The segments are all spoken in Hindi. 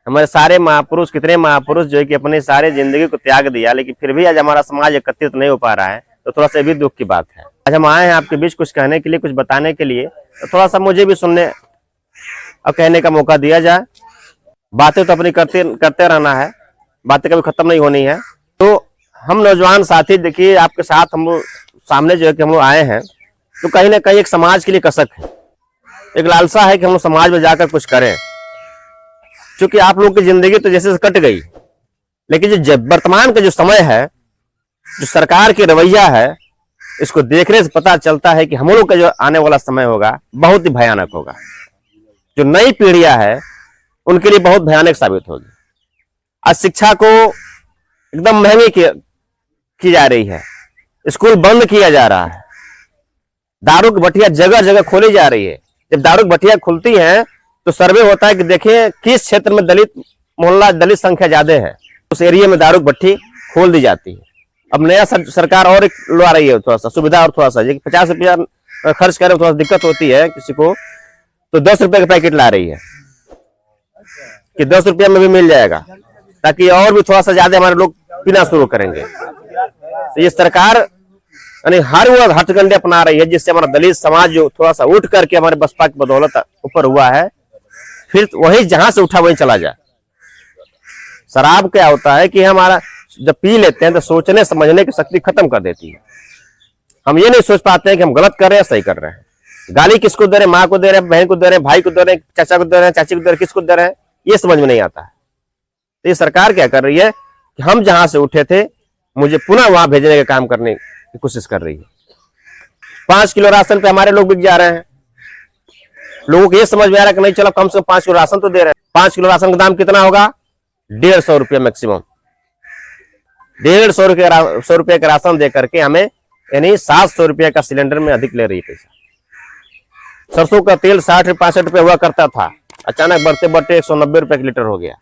हमारे सारे महापुरुष, कितने महापुरुष जो है कि अपने सारे जिंदगी को त्याग दिया, लेकिन फिर भी आज हमारा समाज एकत्रित नहीं हो पा रहा है, तो थोड़ा सा भी दुख की बात है। आज हम आए हैं आपके बीच कुछ कहने के लिए, कुछ बताने के लिए, तो थोड़ा सा मुझे भी सुनने और कहने का मौका दिया जाए। बातें तो अपनी करते रहना है, बातें कभी खत्म नहीं होनी है। तो हम नौजवान साथी देखिए आपके साथ हम लोग सामने जो है कि हम लोग आए हैं, तो कहीं ना कहीं एक समाज के लिए कसक है, एक लालसा है कि हम लोग समाज में जाकर कुछ करें। क्योंकि आप लोग की जिंदगी तो जैसे कट गई, लेकिन जो वर्तमान का जो समय है, जो सरकार की रवैया है, इसको देखने से पता चलता है कि हम लोग का जो आने वाला समय होगा बहुत ही भयानक होगा। जो नई पीढ़ियां है उनके लिए बहुत भयानक साबित होगी। आज शिक्षा को एकदम महंगी की जा रही है, स्कूल बंद किया जा रहा है, दारू की भट्टियां जगह जगह खोली जा रही है। जब दारू की भट्टियां खुलती हैं तो सर्वे होता है कि देखिए किस क्षेत्र में दलित मोहल्ला, दलित संख्या ज्यादा है, उस एरिया में दारू की भट्टी खोल दी जाती है। अब नया सरकार और ला रही है थोड़ा सा सुविधा, और थोड़ा सा 50 रुपया खर्च करे थोड़ा दिक्कत होती है किसी को, तो 10 रुपए का पैकेट ला रही है कि 10 रुपया में भी मिल जाएगा, ताकि और भी थोड़ा सा ज्यादा हमारे लोग पीना शुरू करेंगे। तो ये सरकार यानी हर वो हथकंडे अपना रही है, जिससे हमारा दलित समाज जो थोड़ा सा उठ करके हमारे बसपा की बदौलत ऊपर हुआ है, फिर वही जहां से उठा वहीं चला जाए। शराब क्या होता है कि हमारा जब पी लेते हैं तो सोचने समझने की शक्ति खत्म कर देती है। हम ये नहीं सोच पाते हैं कि हम गलत कर रहे हैं, सही कर रहे हैं। गाली किसको दे रहे हैं, माँ को दे रहे हैं, बहन को दे रहे हैं, भाई को दे रहे हैं, चाचा को दे रहे हैं, चाची को दे रहे हैं, किसको दे रहे हैं, ये समझ में नहीं आता है। तो ये सरकार क्या कर रही है कि हम जहां से उठे थे मुझे पुनः वहां भेजने का काम करने की कोशिश कर रही है। 5 किलो राशन पे हमारे लोग बिक जा रहे हैं। लोगों को ये समझ में आ रहा है कि नहीं चलो कम से कम 5 किलो राशन तो दे रहे हैं। 5 किलो राशन का दाम कितना होगा? 150 रुपया मैक्सिमम। 150 रुपये का राशन दे करके हमें यानी 700 रुपये का सिलेंडर में अधिक ले रही है पैसा। सरसों का तेल 60-65 रुपये हुआ करता था, अचानक बढ़ते बढ़ते 190 रुपये का लीटर हो गया।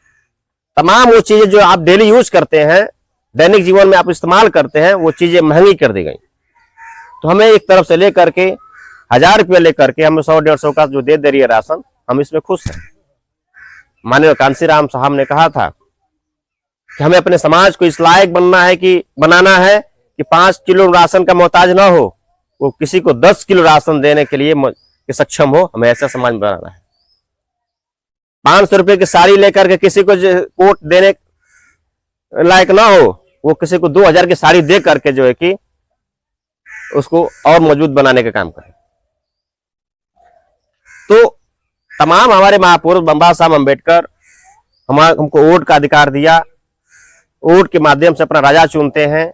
तमाम वो चीजें जो आप डेली यूज करते हैं, दैनिक जीवन में आप इस्तेमाल करते हैं, वो चीजें महंगी कर दी गई। तो हमें एक तरफ से लेकर के 1000 रुपये लेकर के हमें 100-150 का जो दे रही है राशन, हम इसमें खुश हैं। माननीय कांशीराम साहब ने कहा था कि हमें अपने समाज को इस लायक बनाना है कि 5 किलो राशन का मोहताज ना हो, वो किसी को 10 किलो राशन देने के लिए सक्षम हो। हमें ऐसा समाज बनाना है। 500 रुपये की साड़ी लेकर के किसी को कोट देने लायक ना हो, वो किसी को 2000 की साड़ी दे करके जो है कि उसको और मजबूत बनाने का काम करें। तो तमाम हमारे महापुरुष बाबा साहब अम्बेडकर हमको वोट का अधिकार दिया। वोट के माध्यम से अपना राजा चुनते हैं,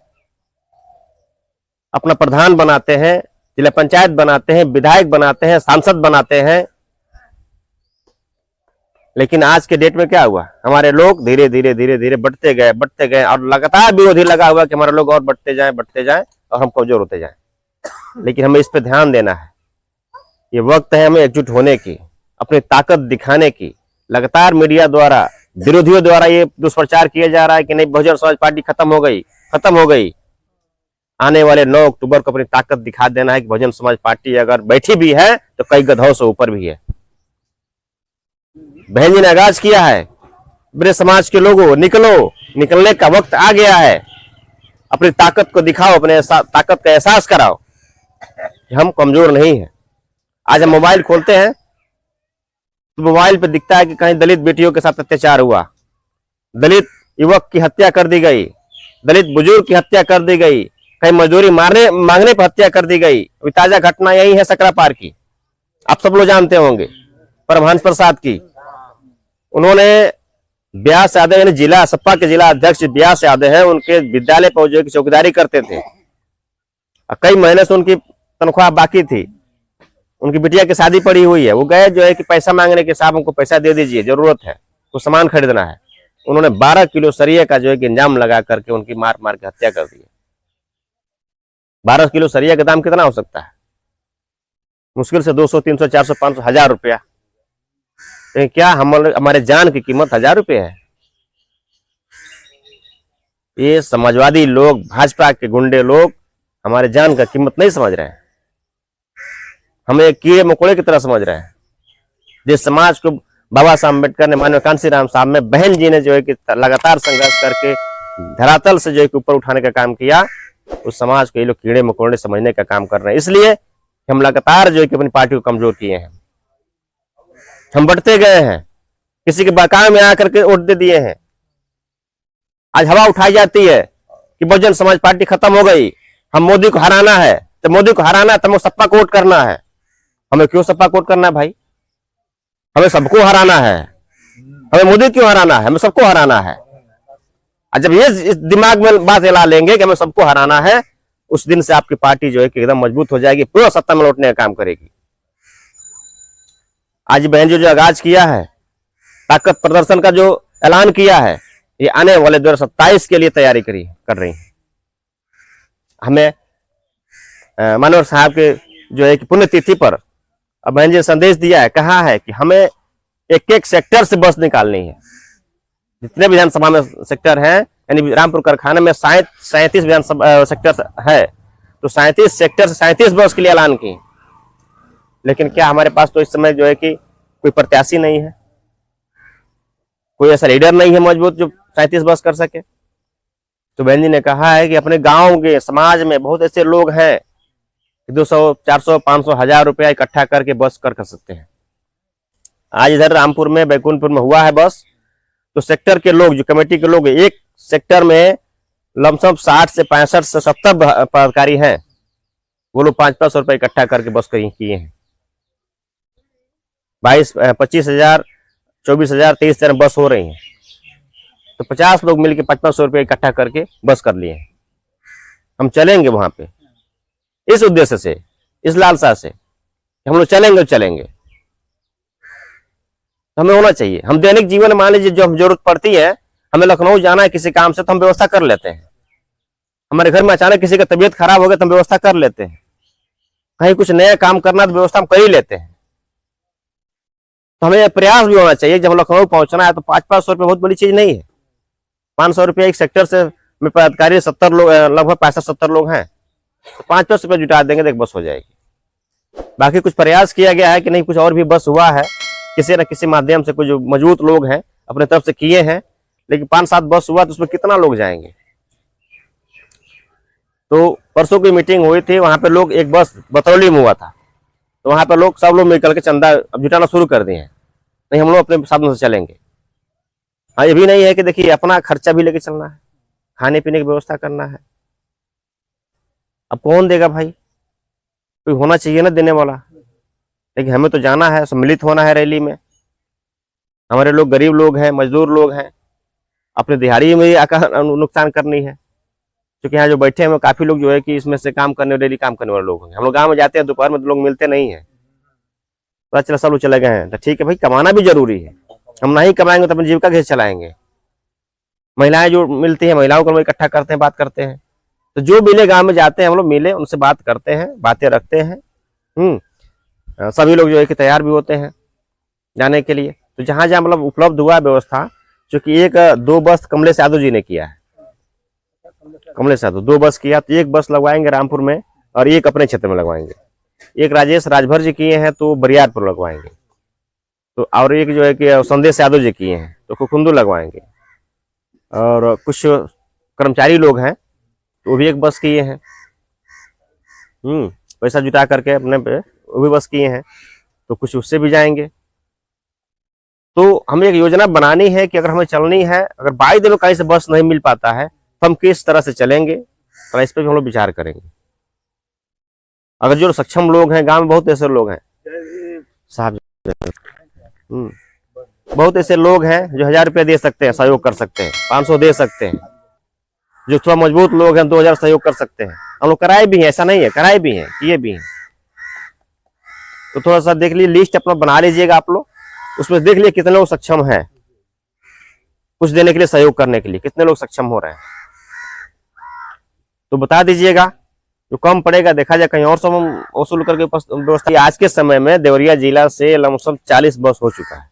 अपना प्रधान बनाते हैं, जिला पंचायत बनाते हैं, विधायक बनाते हैं, सांसद बनाते हैं। लेकिन आज के डेट में क्या हुआ, हमारे लोग धीरे धीरे बढ़ते गए और लगातार विरोधी लगा हुआ कि हमारे लोग और बढ़ते जाएं और हम कमजोर होते जाएं। लेकिन हमें इस पे ध्यान देना है। ये वक्त है हमें एकजुट होने की, अपनी ताकत दिखाने की। लगातार मीडिया द्वारा, विरोधियों द्वारा ये दुष्प्रचार किया जा रहा है कि नहीं बहुजन समाज पार्टी खत्म हो गई। आने वाले 9 अक्टूबर को अपनी ताकत दिखा देना है कि बहुजन समाज पार्टी अगर बैठी भी है तो कई गधों से ऊपर भी है। बहन जी ने आगाज किया है, मेरे समाज के लोगों निकलने का वक्त आ गया है। अपनी ताकत को दिखाओ, अपने ताकत का एहसास कराओ कि हम कमजोर नहीं हैं। आज हम मोबाइल खोलते हैं तो मोबाइल पे दिखता है कि कहीं दलित बेटियों के साथ अत्याचार हुआ, दलित युवक की हत्या कर दी गई, दलित बुजुर्ग की हत्या कर दी गई, कहीं मजदूरी मांगने पर हत्या कर दी गई। अभी ताजा घटना यही है सकरापार की, आप सब लोग जानते होंगे, परमहंस प्रसाद की। उन्होंने व्यास यादव यानी जिला सपा के जिला अध्यक्ष व्यास यादव है, उनके विद्यालय पर जो चौकीदारी करते थे, कई महीने से उनकी तनख्वाह बाकी थी, उनकी बिटिया की शादी पड़ी हुई है। वो गए जो है कि पैसा मांगने के साहब हमको पैसा दे दीजिए, जरूरत है, कुछ सामान खरीदना है। उन्होंने 12 किलो सरिये का जो है कि इंजाम लगा करके उनकी मार के हत्या कर दी। 12 किलो सरिया का दाम कितना हो सकता है? मुश्किल से 200, 300, 400, 500, 1000 रुपया। तो क्या हमारे जान की कीमत 1000 रुपये है? ये समाजवादी लोग, भाजपा के गुंडे लोग हमारे जान का कीमत नहीं समझ रहे हैं, हमें कीड़े मकोड़े की तरह समझ रहे हैं। जिस समाज को बाबा साहब अम्बेडकर ने, माननीय कांशीराम साहब में बहन जी ने जो है कि लगातार संघर्ष करके धरातल से जो है कि ऊपर उठाने का काम किया, उस समाज को ये लोग कीड़े मकोड़े समझने का काम कर रहे हैं। इसलिए हम लगातार जो है कि अपनी पार्टी को कमजोर किए हैं, हम बढ़ते गए हैं, किसी के बहकावे में आकर के वोट दे दिए हैं। आज हवा उठाई जाती है कि बहुजन समाज पार्टी खत्म हो गई, हम मोदी को हराना है, तो मोदी को हराना है तो हमें सपा को वोट करना है। हमें क्यों सपा को वोट करना है भाई? हमें सबको हराना है, हमें मोदी क्यों हराना है? हमें सबको हराना है। और जब ये दिमाग में बात ला लेंगे कि हमें सबको हराना है, उस दिन से आपकी पार्टी जो है कि एकदम मजबूत हो जाएगी, पूरा सत्ता में लौटने का काम करेगी। आज बहन जो आगाज किया है, ताकत प्रदर्शन का जो ऐलान किया है, ये आने वाले 2027 के लिए तैयारी कर रही है। हमें मानव साहब के जो है कि पुण्यतिथि पर अब बहन जी संदेश दिया है, कहा है कि हमें एक एक सेक्टर से बस निकालनी है। जितने विधानसभा में सेक्टर हैं, यानी रामपुर कारखाना में 37 विधानसभा सेक्टर है, तो 37 सेक्टर से 37 बस के लिए ऐलान की। लेकिन क्या हमारे पास तो इस समय जो है कि कोई प्रत्याशी नहीं है, कोई ऐसा लीडर नहीं है मजबूत जो 37 बस कर सके। तो बहन जी ने कहा है कि अपने गांव के समाज में बहुत ऐसे लोग हैं 200, 400, 500, 1000 रुपया इकट्ठा करके बस कर सकते हैं। आज इधर रामपुर में, बैकुंठपुर में हुआ है बस, तो सेक्टर के लोग, जो कमेटी के लोग, एक सेक्टर में लमसम 60 से 65 से 70 पदाधिकारी हैं, वो लोग 500 रुपये इकट्ठा करके बस किए हैं। 25,000, 24,000, 23,000 बस हो रही हैं, तो 50 लोग मिलकर 500 रुपये इकट्ठा करके बस कर लिए हैं। हम चलेंगे वहां पे इस उद्देश्य से, इस लालसा से, हम लोग चलेंगे। हमें होना चाहिए। हम दैनिक जीवन में मान लीजिए जो हम जरूरत पड़ती है, हमें लखनऊ जाना है किसी काम से, तो हम व्यवस्था कर लेते हैं। हमारे घर में अचानक किसी का तबीयत खराब हो गया तो हम व्यवस्था कर लेते हैं। कहीं कुछ नया काम करना तो व्यवस्था हम कर ही लेते हैं। तो हमें प्रयास भी होना चाहिए। जब लखनऊ पहुंचना है तो 500 रुपये बहुत बड़ी चीज नहीं है। 500 रुपये एक सेक्टर से में पदाधिकारी 70 लोग, लगभग 65-70 लोग हैं, तो 500 रुपये जुटा देंगे तो एक बस हो जाएगी। बाकी कुछ प्रयास किया गया है कि नहीं, कुछ और भी बस हुआ है किसी न किसी माध्यम से, कुछ मजबूत लोग हैं अपने तरफ से किए हैं, लेकिन 5-7 बस हुआ तो उसमें कितना लोग जाएंगे। तो परसों की मीटिंग हुई थी, वहां पे लोग, एक बस बतौली में हुआ था, तो वहां पे लोग, सब लोग मिलकर के चंदा अब जुटाना शुरू कर दिए हैं। नहीं, हम लोग अपने साधन से चलेंगे। हाँ, ये भी नहीं है कि देखिए अपना खर्चा भी लेके चलना है, खाने पीने की व्यवस्था करना है। अब कौन देगा भाई? कोई होना चाहिए ना देने वाला। लेकिन हमें तो जाना है, सम्मिलित होना है रैली में। हमारे लोग गरीब लोग हैं, मजदूर लोग हैं, अपने दिहाड़ी में नुकसान करनी है। क्योंकि यहाँ जो बैठे हैं काफी लोग जो है कि इसमें से काम करने, डेली काम करने वाले लोग हैं। हम लोग गाँव में जाते हैं, दोपहर में तो लोग मिलते नहीं है, पता चला सब लोग चले गए हैं। तो ठीक है भाई, कमाना भी जरूरी है। हम नहीं कमाएंगे तो अपनी जीविका कैसे चलाएंगे? महिलाएं जो मिलती हैं, महिलाओं को हम इकट्ठा करते हैं, बात करते हैं। तो जो मिले, गांव में जाते हैं हम लोग, मिले, उनसे बात करते हैं, बातें रखते हैं। सभी लोग जो है कि तैयार भी होते हैं जाने के लिए। तो जहां जहां मतलब उपलब्ध हुआ व्यवस्था, क्योंकि 1-2 बस कमलेश यादव जी ने किया है, कमलेश यादव 2 बस किया, तो 1 बस लगवाएंगे रामपुर में और 1 अपने क्षेत्र में लगवाएंगे। 1 राजेश राजभर जी किए हैं तो बरियारपुर लगवाएंगे, तो और 1 जो है कि संदेश यादव जी किए हैं तो कुकुंदू लगवाएंगे। और कुछ कर्मचारी लोग हैं तो वो भी 1 बस किए हैं, पैसा जुटा करके अपने पे वो भी बस किए हैं, तो कुछ उससे भी जाएंगे। तो हमें एक योजना बनानी है कि अगर हमें चलनी है, अगर 22 दिन में कहीं से बस नहीं मिल पाता है तो हम किस तरह से चलेंगे, तो इस पर भी हम लोग विचार करेंगे। अगर जो सक्षम लोग हैं, गांव में बहुत ऐसे लोग हैं साहब, बहुत ऐसे लोग हैं जो 1000 रुपये दे सकते हैं, सहयोग कर सकते हैं, 500 दे सकते हैं। जो थोड़ा मजबूत लोग हैं 2000 सहयोग कर सकते हैं। हम लोग कराए भी हैं, ऐसा नहीं है, कराए भी हैं, किए भी हैं। तो थोड़ा सा देख लीजिए, लिस्ट अपना बना लीजिएगा आप लोग, उसमें देख लीजिए कितने लोग सक्षम हैं कुछ देने के लिए, सहयोग करने के लिए कितने लोग सक्षम हो रहे हैं, तो बता दीजिएगा। जो कम पड़ेगा देखा जाए, कहीं और से हम वसूल करके व्यवस्था। आज के समय में देवरिया जिला से लमसम 40 बस हो चुका है।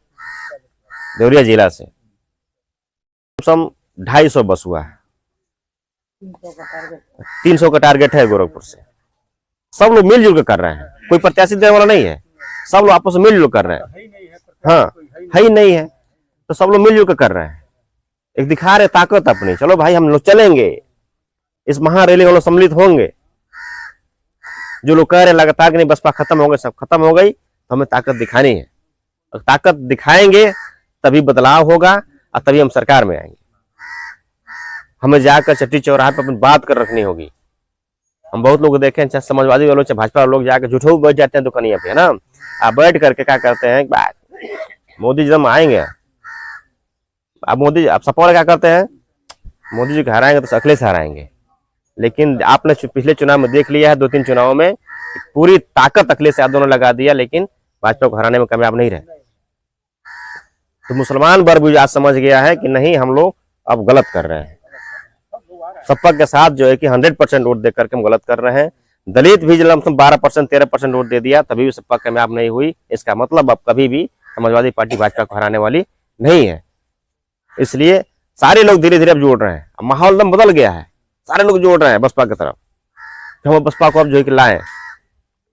देवरिया जिला से लमसम 250 बस हुआ है। 300 का टारगेट है गोरखपुर से। सब लोग मिलजुल कर रहे हैं, कोई प्रत्याशी देने वाला नहीं है, सब लोग आपस में मिलजुल कर रहे हैं। हाँ, है ही नहीं है। तो सब लोग मिलजुल कर रहे हैं, एक दिखा रहे ताकत अपनी, चलो भाई हम लोग चलेंगे, इस महारैली में हम लोग सम्मिलित होंगे। जो लोग कह रहे लगातार कि नहीं बसपा खत्म हो गई, सब खत्म हो गई, तो हमें ताकत दिखानी है, और ताकत दिखाएंगे तभी बदलाव होगा और तभी हम सरकार में आएंगे। हमें जाकर चट्टी चौराहे पर अपनी बात कर रखनी होगी। हम बहुत लोग देखे हैं, चाहे समाजवादी वालों चाहे भाजपा लोग जाकर झूठो बैठ जाते हैं दुकानिया पे, है ना, आप बैठ करके क्या करते हैं, मोदी जी जब आएंगे, अब मोदी आप सपोर्ट क्या करते हैं, मोदी जी हराएंगे तो अखिलेश हराएंगे। लेकिन आपने पिछले चुनाव में देख लिया है, 2-3 चुनावों में पूरी ताकत अखिलेश यादव ने लगा दिया, लेकिन भाजपा को हराने में कामयाब नहीं रहे। तो मुसलमान वर्ग भी आज समझ गया है कि नहीं, हम लोग अब गलत कर रहे हैं। सपा के साथ जो है कि 100% वोट देकर के हम गलत कर रहे हैं। दलित भी लमसम 12% 13% वोट दे दिया, तभी भी सपा कामयाब नहीं हुई। इसका मतलब अब कभी भी समाजवादी पार्टी भाजपा को हराने वाली नहीं है। इसलिए सारे लोग धीरे धीरे अब जोड़ रहे हैं, अब माहौल एकदम बदल गया है, सारे लोग जोड़ रहे हैं बसपा की तरफ। हम बसपा को अब जो है कि लाएं,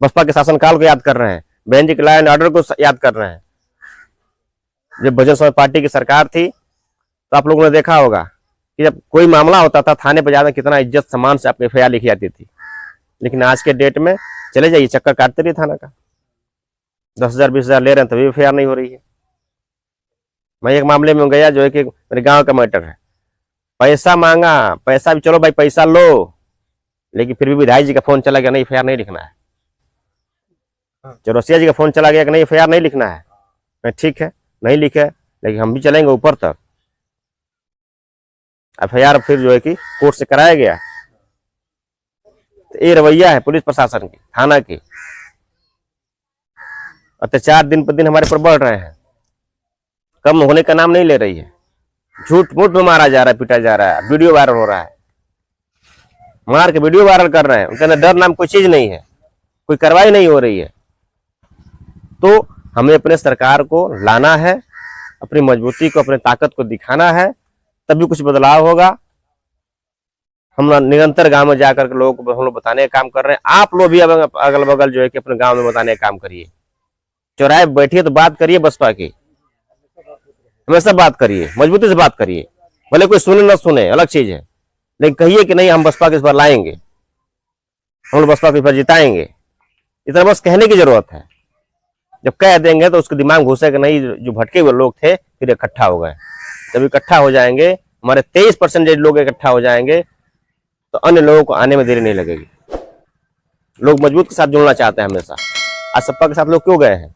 बसपा के शासनकाल को याद कर रहे हैं, बहन जी के लॉ एंड ऑर्डर को याद कर रहे हैं। जब बहुजन समाज पार्टी की सरकार थी तो आप लोगों ने देखा होगा कि जब कोई मामला होता था थाने पर जाना, कितना इज्जत सम्मान से आपकी FIR लिखी जाती थी। लेकिन आज के डेट में चले जाइए, चक्कर काटते रहिए थाना का, 10,000 20,000 ले रहे हैं तभी FIR नहीं हो रही है। मैं एक मामले में गया जो है कि मेरे गांव का मैटर है, पैसा मांगा, पैसा भी चलो भाई पैसा लो, लेकिन फिर भी विधायक जी का फोन चला गया, नहीं FIR नहीं लिखना है। चौरसिया जी का फोन चला गया कि नहीं FIR नहीं लिखना है। मैं ठीक है नहीं लिखे, लेकिन हम भी चलेंगे ऊपर तक। FIR फिर जो है कि कोर्ट से कराया गया। तो ये रवैया है पुलिस प्रशासन की, थाना की। अत्याचार दिन पर दिन हमारे पर बढ़ रहे हैं, कम होने का नाम नहीं ले रही है। झूठ मूठ में मारा जा रहा है, पीटा जा रहा है, वीडियो वायरल हो रहा है, मार के वीडियो वायरल कर रहे हैं। उनके अंदर डर नाम कोई चीज नहीं है, कोई कार्रवाई नहीं हो रही है। तो हमें अपने सरकार को लाना है, अपनी मजबूती को, अपनी ताकत को दिखाना है, तभी कुछ बदलाव होगा। हम निरंतर गांव में जाकर के लोगों को हम लोग बताने का काम कर रहे हैं। आप लोग भी अगल बगल जो है कि अपने गांव में बताने का काम करिए, चौराहे बैठिए तो बात करिए बसपा की, हमेशा बात करिए, मजबूती से बात करिए, भले कोई सुने ना सुने अलग चीज है, लेकिन कहिए कि नहीं हम बसपा के इस बार लाएंगे, हम लोग बसपा के इस बार जिताएंगे। इतना बस कहने की जरूरत है। जब कह देंगे तो उसके दिमाग घुसेगा नहीं, जो भटके हुए लोग थे फिर इकट्ठा हो गए। जब इकट्ठा हो जाएंगे, हमारे 23% लोग इकट्ठा हो जाएंगे, तो अन्य लोगों को आने में देरी नहीं लगेगी। लोग मजबूत के साथ जुड़ना चाहते हैं हमेशा। आज सपा के साथ लोग क्यों गए हैं?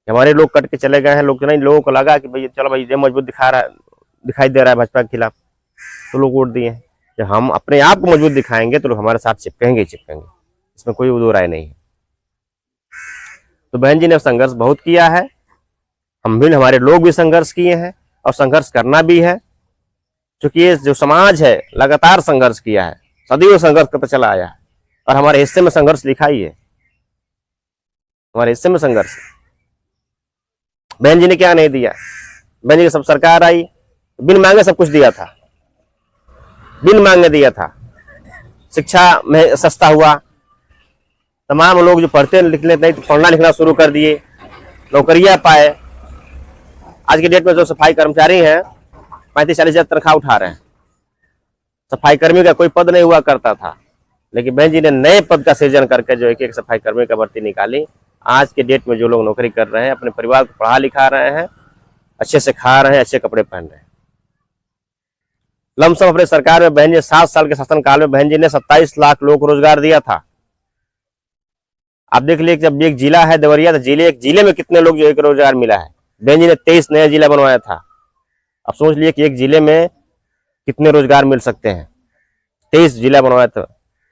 हमारे लोग कट के चले गए हैं। लोग नहीं, लोगों को लगा कि भाई चलो भाई ये मजबूत दिखाई दे रहा है भाजपा के खिलाफ, तो लोग वोट दिए हैं। जब हम अपने आप को मजबूत दिखाएंगे तो लोग हमारे साथ चिपकेंगे, इसमें कोई दो राय नहीं है। तो बहन जी ने संघर्ष बहुत किया है, हम भी, हमारे लोग भी संघर्ष किए हैं और संघर्ष करना भी है, क्योंकि ये जो समाज है लगातार संघर्ष किया है, सदियों संघर्ष करता चला आया है, और हमारे हिस्से में संघर्ष लिखा ही है, हमारे हिस्से में संघर्ष। बहन जी ने क्या नहीं दिया? बहन जी की सब सरकार आई, बिन मांगे सब कुछ दिया था, बिन मांगे दिया था। शिक्षा में सस्ता हुआ, तमाम लोग जो पढ़ते लिखने नहीं, पढ़ना लिखना शुरू कर दिए, नौकरियां पाए। आज की डेट में जो सफाई कर्मचारी हैं 35-40 हजार तनख्वाह उठा रहे हैं। सफाई कर्मी का कोई पद नहीं हुआ करता था, लेकिन बहन जी ने नए पद का सृजन करके जो है कि एक सफाई कर्मी का भर्ती निकाली। आज के डेट में जो लोग नौकरी कर रहे हैं, अपने परिवार को पढ़ा लिखा रहे हैं, अच्छे से खा रहे हैं, अच्छे कपड़े पहन रहे हैं। लमसम अपने सरकार में बहन जी 7 साल के शासनकाल में बहन जी ने 27 लाख लोगों को रोजगार दिया था। आप देख लीजिए, जब एक जिला है देवरिया, तो एक जिले में कितने लोग जो है रोजगार मिला है। बहन जी ने 23 नया जिला बनवाया था। अब सोच लिए कि एक जिले में कितने रोजगार मिल सकते हैं। 23 जिला बनवाया था,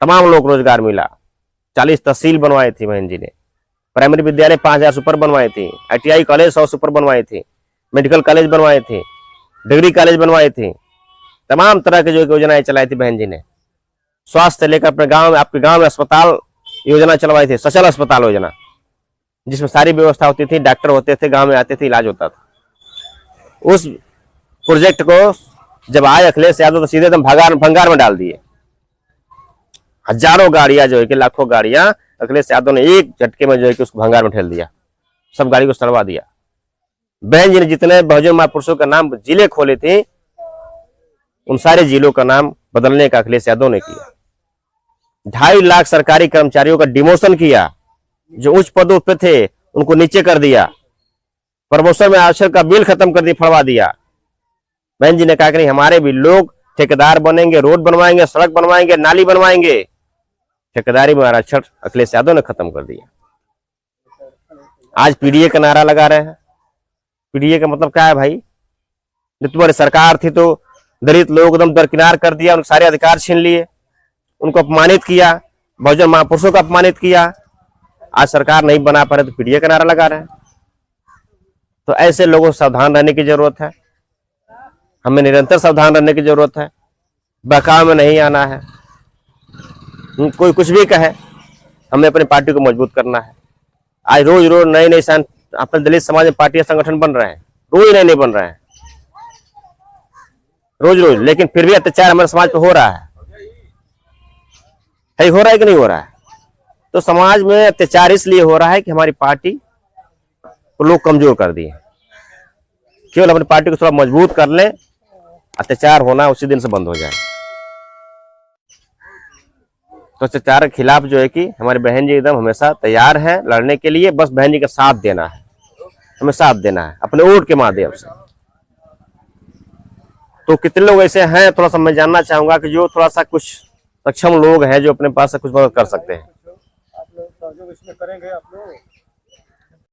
तमाम लोग रोजगार मिला। 40 तहसील बनवाई थी बहन जी ने। प्राइमरी विद्यालय 5000 सुपर बनवाई थी, ITI कॉलेज 100 सुपर बनवाई थी, मेडिकल कॉलेज बनवाई थी, डिग्री कॉलेज बनवाई थी, तमाम तरह की जो योजनाएं चलाई थी बहन जी ने। स्वास्थ्य लेकर अपने गांव में, आपके गांव में अस्पताल योजना चलवाई थी, सचल अस्पताल योजना, जिसमें सारी व्यवस्था होती थी, डॉक्टर होते थे, गांव में आते थे, इलाज होता था। उस प्रोजेक्ट को जब आए अखिलेश यादव तो सीधे एकदम भंगार में डाल दिए। हजारों गाड़ियां जो है कि लाखों गाड़ियां अखिलेश यादव ने एक झटके में जो है कि उसको भंगार में ठेल दिया, सब गाड़ी को सड़वा दिया। बहन जी ने जितने बहुजन महापुरुषों का नाम जिले खोले थे, उन सारे जिलों का नाम बदलने का अखिलेश यादव ने किया। 2.5 लाख सरकारी कर्मचारियों का डिमोशन किया, जो उच्च पदों पे थे उनको नीचे कर दिया। प्रमोशन में आरक्षण का बिल खत्म कर दिया, फड़वा दिया। बहन जी ने कहा कि नहीं, हमारे भी लोग ठेकेदार बनेंगे, रोड बनवाएंगे, सड़क बनवाएंगे, नाली बनवाएंगे। ठेकेदारी में आरक्षण अखिलेश यादव ने खत्म कर दिया। आज पीडीए का नारा लगा रहे हैं। पीडीए का मतलब क्या है भाई? जब तुम्हारी सरकार थी तो दलित लोग एकदम दरकिनार कर दिया, उनके सारे अधिकार छीन लिए, उनको अपमानित किया, बहुजन महापुरुषों को अपमानित किया। आज सरकार नहीं बना पा रहे तो पीडीए का नारा लगा रहे हैं। तो ऐसे लोगों से सावधान रहने की जरूरत है। हमें निरंतर सावधान रहने की जरूरत है। बहकाव में नहीं आना है। कोई कुछ भी कहे, हमें अपनी पार्टी को मजबूत करना है। आज रोज रोज नए नए अपने दलित समाज में पार्टियां संगठन बन रहे हैं, रोज नए नए बन रहे हैं, रोज रोज। लेकिन फिर भी अत्याचार हमारे समाज पे हो रहा है। हो रहा है कि नहीं हो रहा है? तो समाज में अत्याचार इसलिए हो रहा है कि हमारी पार्टी को लोग कमजोर कर दिए। केवल अपनी पार्टी को थोड़ा मजबूत कर लें, अत्याचार होना उसी दिन से बंद हो जाए। तो अत्याचार के खिलाफ जो है कि हमारी बहन जी एकदम हमेशा तैयार है लड़ने के लिए। बस बहन जी का साथ देना है, हमें साथ देना है अपने वोट के माध्यम से। तो कितने लोग ऐसे हैं, थोड़ा सा मैं जानना चाहूंगा कि जो थोड़ा सा कुछ सक्षम लोग हैं, जो अपने पास से कुछ मदद कर सकते हैं। आप लोग सहयोग इसमें करेंगे आप लोग?